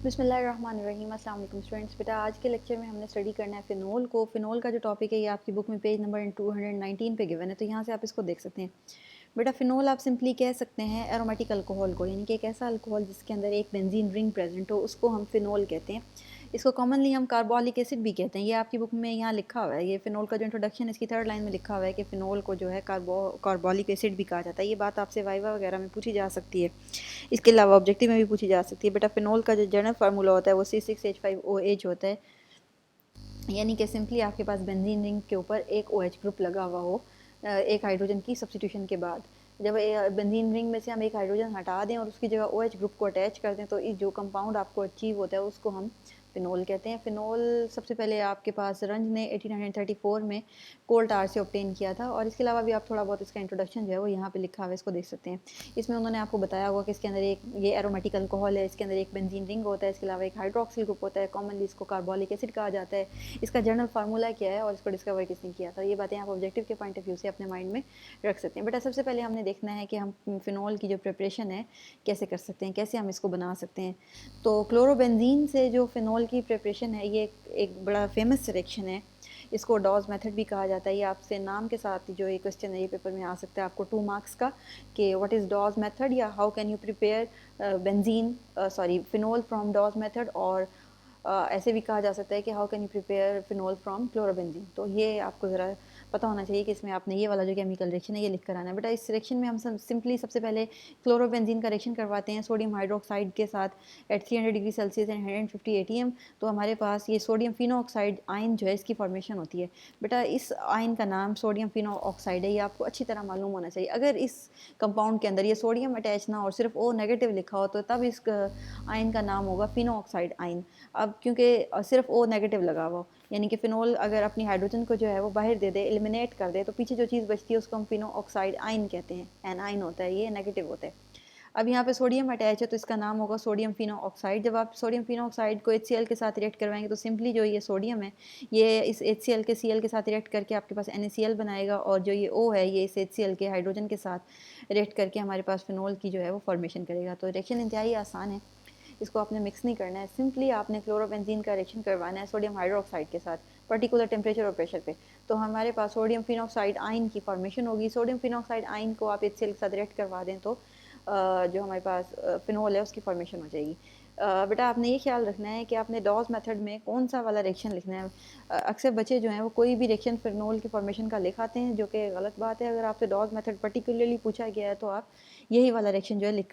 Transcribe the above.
बिस्मिल्लाहिर्रहमानिर्रहीम। अस्सलाम वालेकुम स्टूडेंट्स। बेटा आज के लेक्चर में हमने स्टडी करना है फ़िनोल को। फ़िनोल का जो टॉपिक है ये आपकी बुक में पेज नंबर 219 पे गिवन है, तो यहाँ से आप इसको देख सकते हैं। बेटा फ़िनोल आप सिंपली कह सकते हैं एरोमेटिक अल्कोहल को, यानी कि एक ऐसा अल्कोहल जिसके अंदर एक बेंजीन रिंग प्रेजेंट हो, उसको हम फ़िनोल कहते हैं। इसको कॉमनली हम कार्बोलिक एसिड भी कहते हैं। ये आपकी बुक में यहाँ लिखा हुआ है, ये फ़िनोल का जो इंट्रोडक्शन है इसकी थर्ड लाइन में लिखा हुआ है कि फ़िनोल को जो है कार्बोलिक एसिड भी कहा जाता है। ये बात आपसे वाइवा वगैरह में पूछी जा सकती है, इसके अलावा ऑब्जेक्टिव में भी पूछी जा सकती है। बेटा फ़िनोल का जो जनरल फार्मूला होता है वो C6H5OH होता है, यानी कि सिंपली आपके पास बेंजीन रिंग के ऊपर एक OH ग्रुप लगा हुआ हो एक हाइड्रोजन की सब्स्टिट्यूशन के बाद। जब बेंजीन रिंग में से हम एक हाइड्रोजन हटा दें और उसकी जगह OH ग्रुप को अटैच कर दें, तो इस जो कंपाउंड आपको अचीव होता है उसको हम फ़िनोल कहते हैं। फ़िनोल सबसे पहले आपके पास रंज ने 1834 में कोल टार से ऑब्टेन किया था, और इसके अलावा भी आप थोड़ा बहुत इसका इंट्रोडक्शन जो है वो यहाँ पे लिखा हुआ है, इसको देख सकते हैं। इसमें उन्होंने आपको बताया होगा कि इसके अंदर एक ये एरोमेटिक अल्कोहल है, इसके अंदर एक बेंजीन रिंग होता है, इसके अलावा एक हाइड्रोक्सिल ग्रुप होता है, कॉमनली इसको कार्बोलिक एसिड कहा जाता है। इसका जनरल फार्मूला क्या है और इसको डिस्कवर किसने किया था, ये बातें आप ऑब्जेक्टिव के पॉइंट ऑफ व्यू से अपने माइंड में रख सकते हैं। बेटा सबसे पहले हमने देखना है कि हम फ़िनोल की जो प्रिपरेशन है कैसे कर सकते हैं, कैसे हम इसको बना सकते हैं। तो क्लोरोबेंजीन से जो फ़िनोल की प्रिपरेशन है ये एक बड़ा फेमस रिएक्शन है। इसको डॉज मेथड भी कहा जाता है। ये आपसे नाम के साथ जो ये क्वेश्चन है ये पेपर में आ सकता है आपको 2 मार्क्स का, कि व्हाट इज़ डॉज मेथड या how can you prepare phenol from Dow's method, और ऐसे भी कहा जा सकता है कि how can you prepare phenol from chlorobenzene. तो ये आपको ज़रा पता होना चाहिए कि इसमें आपने ये वाला जो केमिकल रिएक्शन है ये लिख कर आना है। बेटा इस रिएक्शन में हम सिंपली सबसे पहले क्लोरोबेंजीन का रिएक्शन करवाते हैं सोडियम हाइड्रोक्साइड के साथ at 300 degree Celsius and 150 ATM। तो हमारे पास ये सोडियम फिनोऑक्साइड आयन जो है इसकी फॉर्मेशन होती है। बेटा इस आयन का नाम सोडियम फिनोऑक्साइड है, ये आपको अच्छी तरह मालूम होना चाहिए। अगर इस कंपाउंड के अंदर ये सोडियम अटैच ना और सिर्फ O नेगेटिव लिखा हो तो तब इस आयन का नाम होगा फिनोऑक्साइड आयन। अब क्योंकि सिर्फ O नेगेटिव लगा हुआ, यानी कि फ़िनोल अगर अपनी हाइड्रोजन को जो है वो बाहर दे दे, एलिमिनेट कर दे, तो पीछे जो चीज़ बचती है उसको हम फिनोऑक्साइड आयन कहते हैं। एन आयन होता है, ये नेगेटिव होता है। अब यहाँ पे सोडियम अटैच है तो इसका नाम होगा सोडियम फिनोऑक्साइड। जब आप सोडियम फिनोऑक्साइड को HCl के साथ रिएक्ट करवाएंगे तो सिंपली जो ये सोडियम है ये इस HCl के Cl के साथ रिएक्ट करके आपके पास NaCl बनाएगा, और जो ये O है ये इस HCl के हाइड्रोजन के साथ रिएक्ट करके हमारे पास फ़िनोल की जो है वो फॉर्मेशन करेगा। तो रिएक्शन इंतहाई आसान है, इसको आपने मिक्स नहीं करना है, सिंपली आपने क्लोरोबेंजीन का रिएक्शन करवाना है सोडियम हाइड्रोक्साइड के साथ पर्टिकुलर टेम्परेचर और प्रेशर पे। तो हमारे पास सोडियम फिनोक्साइड आयन की फॉर्मेशन होगी। सोडियम फिनोक्साइड आयन को आप HCl के साथ रिएक्ट करवा दें तो जो हमारे पास फ़िनोल है उसकी फॉर्मेशन हो जाएगी। बेटा आपने ये ख्याल रखना है कि आपने डॉज मेथड में कौन सा वाला रिएक्शन लिखना है। अक्सर बच्चे जो हैं वो कोई भी रिएक्शन फ़िनोल की फॉर्मेशन का लिखाते हैं, जो कि गलत बात है। अगर आपसे डॉज मेथड पर्टिकुलरली पूछा गया है तो आप यही वाला रिएक्शन जो है लिख